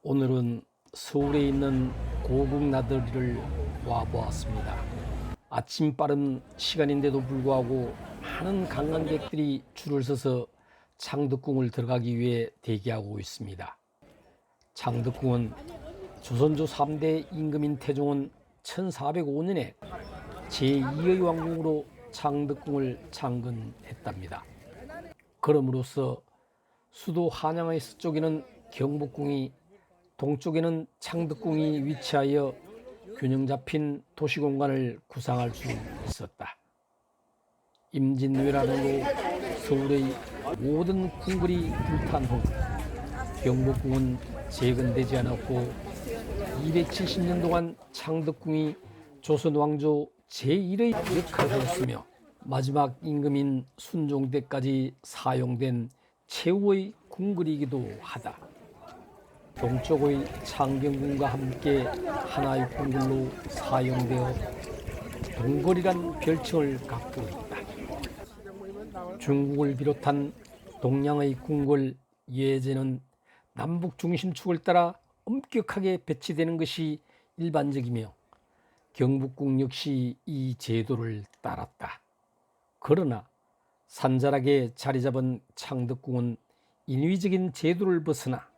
오늘은 서울에 있는 고국 나들이를 와보았습니다. 아침 빠른 시간인데도 불구하고 많은 관광객들이 줄을 서서 창덕궁을 들어가기 위해 대기하고 있습니다. 창덕궁은 조선조 3대 임금인 태종은 1405년에 제2의 왕궁으로 창덕궁을 창건했답니다. 그럼으로써 수도 한양의 서쪽에는 경복궁이, 동쪽에는 창덕궁이 위치하여 균형 잡힌 도시공간을 구상할 수 있었다. 임진왜란으로 서울의 모든 궁궐이 불탄 후 경복궁은 재건되지 않았고 270년 동안 창덕궁이 조선 왕조 제1의 역할을 하였으며 마지막 임금인 순종 때까지 사용된 최후의 궁궐이기도 하다. 동쪽의 창경궁과 함께 하나의 궁궐로 사용되어 동궐이란 별칭을 갖고 있다. 중국을 비롯한 동양의 궁궐 예제는 남북 중심축을 따라 엄격하게 배치되는 것이 일반적이며 경복궁 역시 이 제도를 따랐다. 그러나 산자락에 자리 잡은 창덕궁은 인위적인 제도를 벗어나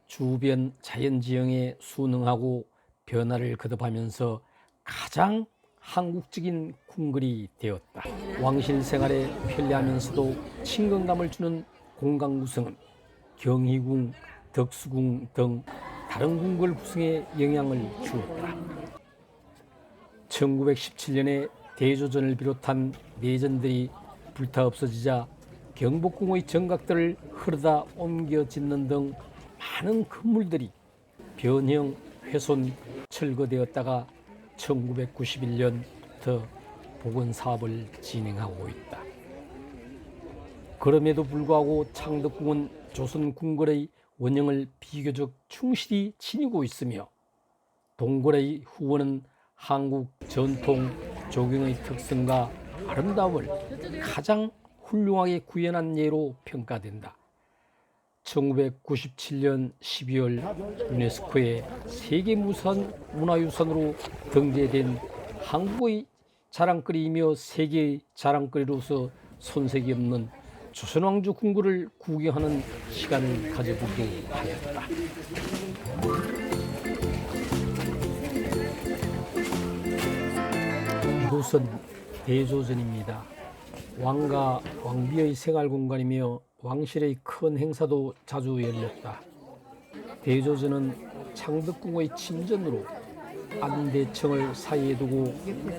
주변 자연지형에 순응하고 변화를 거듭하면서 가장 한국적인 궁궐이 되었다. 왕실 생활에 편리하면서도 친근감을 주는 공간 구성은 경희궁, 덕수궁 등 다른 궁궐 구성에 영향을 주었다. 1917년에 대조전을 비롯한 내전들이 불타 없어지자 경복궁의 정각들을 흐르다 옮겨 짓는 등 많은 건물들이 변형, 훼손, 철거되었다가 1991년부터 복원 사업을 진행하고 있다. 그럼에도 불구하고 창덕궁은 조선 궁궐의 원형을 비교적 충실히 지니고 있으며 동궐의 후원은 한국 전통 조경의 특성과 아름다움을 가장 훌륭하게 구현한 예로 평가된다. 1997년 12월 유네스코의 세계문화유산으로 등재된 한국의 자랑거리이며 세계의 자랑거리로서 손색이 없는 조선왕조 궁궐을 구경하는 시간을 가져보기로 하였다. 이곳은 대조전입니다. 왕과 왕비의 생활공간이며 왕실의 큰 행사도 자주 열렸다. 대조전은 창덕궁의 침전으로 안대청을 사이에 두고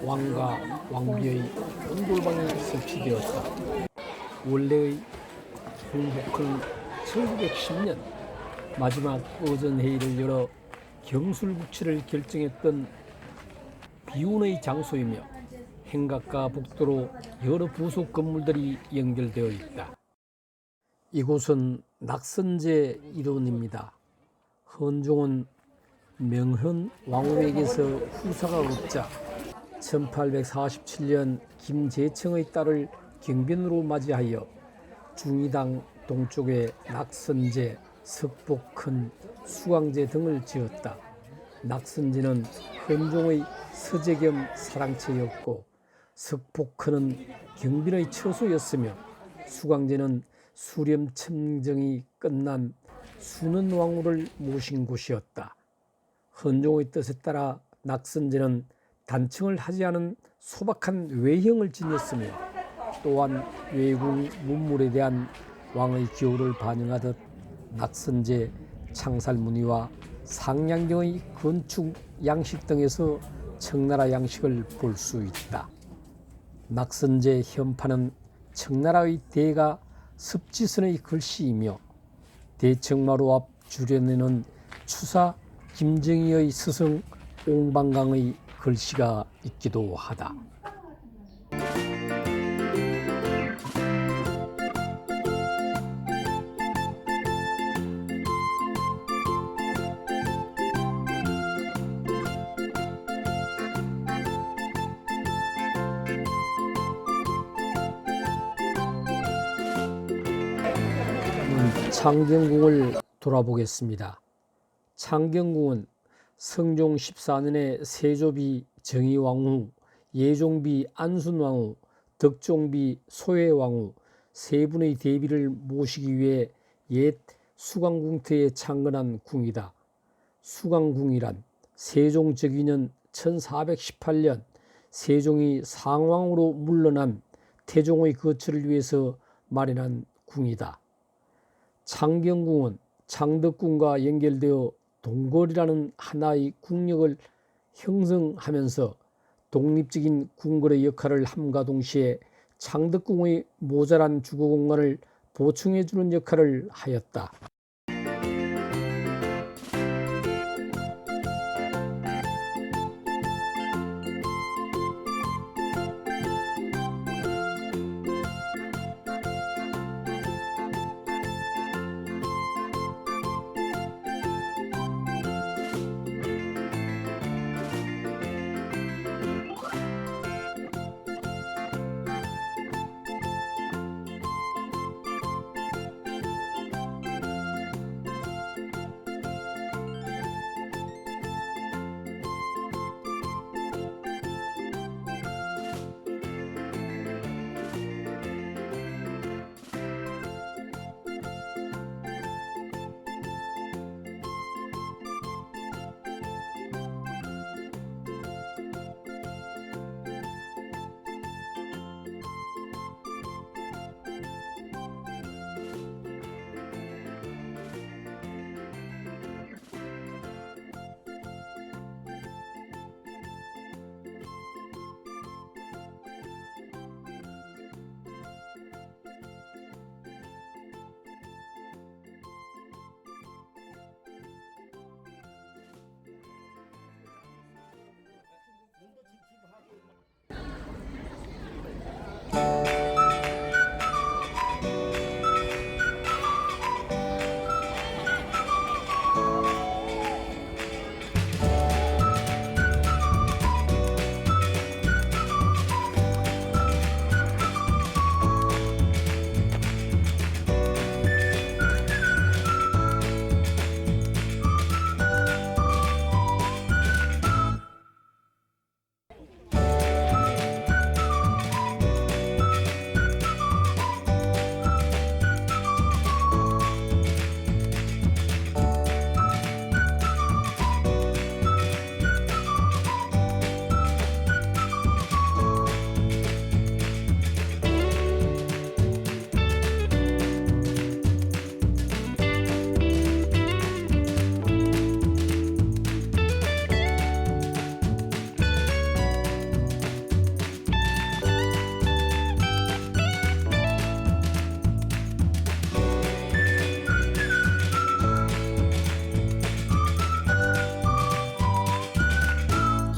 왕과 왕비의 온돌방이 설치되었다. 원래의 홍복은 1910년 마지막 의전회의를 열어 경술국치를 결정했던 비운의 장소이며 행각과 복도로 여러 부속 건물들이 연결되어 있다. 이곳은 낙선제 일원입니다. 헌종은 명현 왕후에게서 후사가 없자 1847년 김제청의 딸을 경변으로 맞이하여 중의당 동쪽에 낙선제, 석복헌, 수광제 등을 지었다. 낙선제는 헌종의 서재 겸 사랑채였고 석복헌은 경빈의 처소였으며 수광제는 수렴 첨정이 끝난 순원 왕후를 모신 곳이었다. 헌종의 뜻에 따라 낙선제는 단청을 하지 않은 소박한 외형을 지녔으며 또한 외궁 문물에 대한 왕의 기호를 반영하듯 낙선제 창살무늬와 상량경의 건축 양식 등에서 청나라 양식을 볼 수 있다. 낙선제 현판은 청나라의 대가 습지선의 글씨이며 대청마루 앞 주변에는 추사 김정희의 스승 옹방강의 글씨가 있기도 하다. 창경궁을 돌아보겠습니다. 창경궁은 성종 14년에 세조비 정의왕후, 예종비 안순왕후, 덕종비 소혜왕후 세 분의 대비를 모시기 위해 옛 수강궁터에 창건한 궁이다. 수강궁이란 세종 즉위년 1418년 세종이 상왕으로 물러난 태종의 거처를 위해서 마련한 궁이다. 창경궁은 창덕궁과 연결되어 동궐이라는 하나의 궁역을 형성하면서 독립적인 궁궐의 역할을 함과 동시에 창덕궁의 모자란 주거 공간을 보충해주는 역할을 하였다.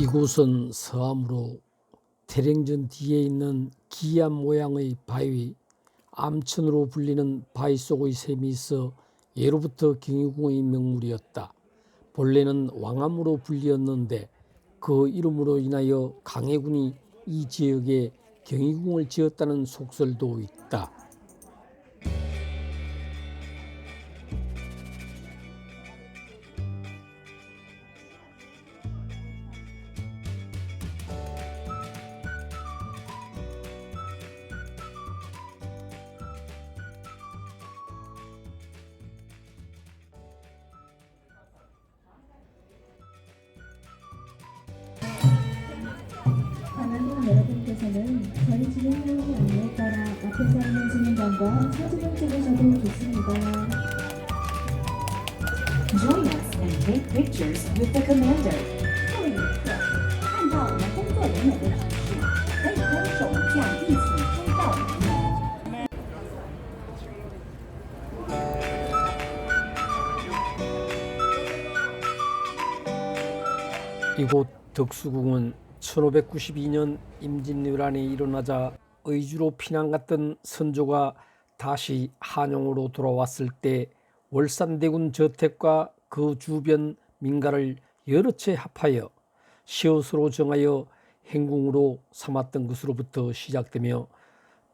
이곳은 서암으로 태릉전 뒤에 있는 기암 모양의 바위, 암천으로 불리는 바위 속의 샘이 있어 예로부터 경희궁의 명물이었다. 본래는 왕암으로 불리었는데 그 이름으로 인하여 강해군이 이 지역에 경희궁을 지었다는 속설도 있다. 관람객 여러분께서는 저희 진행하는 안내에 따라 앞에서 있는 진행관과 사진을 찍으셔도 좋습니다. Join us and take pictures with the commander. 各位游客，按照我们工作人员的指示，可以跟手将一起拍照留念。 이곳 덕수궁은 1592년 임진왜란이 일어나자 의주로 피난 갔던 선조가 다시 한양으로 돌아왔을 때 월산대군 저택과 그 주변 민가를 여러 채 합하여 시옷으로 정하여 행궁으로 삼았던 것으로부터 시작되며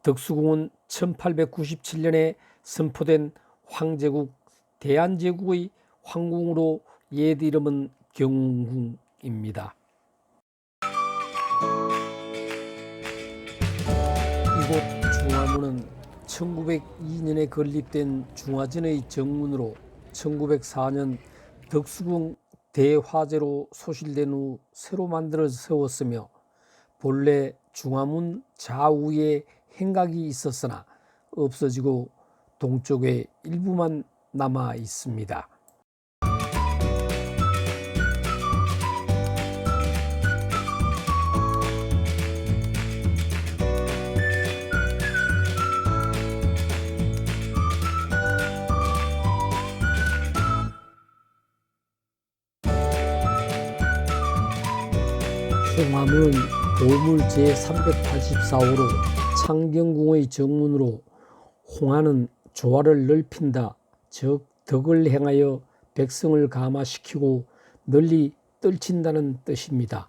덕수궁은 1897년에 선포된 황제국 대한제국의 황궁으로 옛 이름은 경궁입니다. 이곳 중화문은 1902년에 건립된 중화전의 정문으로 1904년 덕수궁 대화재로 소실된 후 새로 만들어 세웠으며 본래 중화문 좌우에 행각이 있었으나 없어지고 동쪽에 일부만 남아 있습니다. 홍화문은 보물 제384호로 창경궁의 정문으로 홍화는 조화를 넓힌다, 즉 덕을 행하여 백성을 감화시키고 널리 떨친다는 뜻입니다.